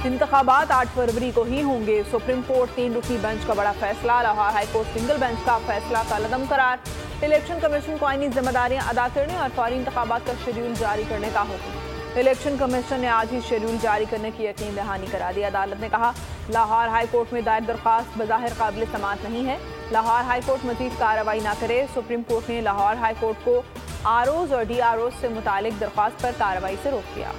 इंतखाबात 8 फरवरी को ही होंगे। सुप्रीम कोर्ट 3 रुकनी बेंच का बड़ा फैसला। Lahore high court single bench का फैसला कलअदम करार। इलेक्शन कमीशन को आईनी जिम्मेदारियां अदा करने और फौरी इंतखाबात का शेड्यूल जारी करने का हुक्म। इलेक्शन कमीशन ने आज ही शेड्यूल जारी करने की यकीन दहानी करा दी। अदालत ने कहा, लाहौर हाई कोर्ट में दायर दरख्वास्त बज़ाहिर काबिल समाअत नहीं है। लाहौर हाई कोर्ट मजीद कार्रवाई न करे। सुप्रीम कोर्ट ने लाहौर हाई कोर्ट को आरओज और डीआरओज से मुतालिक दरख्वास्त पर कार्रवाई से रोक दिया।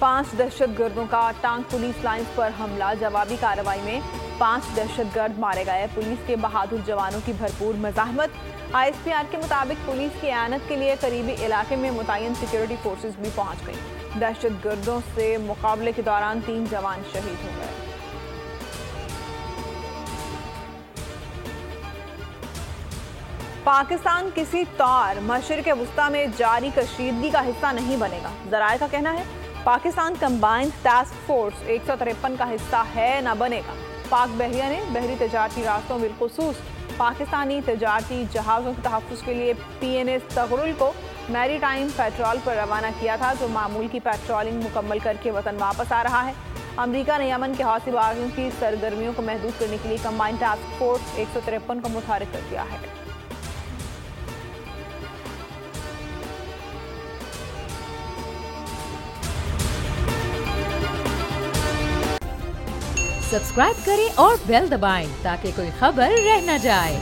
5 दहशतगर्दों का टांग पुलिस लाइंस पर हमला। जवाबी कार्रवाई में 5 दहशतगर्द मारे गए। पुलिस के बहादुर जवानों की भरपूर मज़ाहमत। ISPR के मुताबिक पुलिस की एआनत के लिए करीबी इलाके में मुतय्यन सिक्योरिटी फोर्सेस भी पहुंच गई। दहशतगर्दों से मुकाबले के दौरान 3 जवान शहीद हो गए। पाकिस्तान किसी तौर मशरिक़ वुस्ता में जारी कशीदगी का हिस्सा नहीं बनेगा। ज़राए का कहना है, पाकिस्तान कंबाइंड टास्क फोर्स 153 का हिस्सा है, न बनेगा। पाक बहरिया ने बहरी तजारती रास्तों बिलखुसूस पाकिस्तानी तजारती जहाज़ों के तहफ़्फ़ुज़ के लिए PNS तगरुल को मैरी टाइम पेट्रोल पर रवाना किया था, जो मामूल की पेट्रोलिंग मुकम्मल करके वतन वापस आ रहा है। अमरीका ने यमन के हौसीबाजों की सरगर्मियों को महदूद करने के लिए कंबाइंड टास्क फोर्स 153 को मुतहर्रिक कर दिया है। सब्सक्राइब करें और बेल दबाएं ताकि कोई खबर रह न जाए।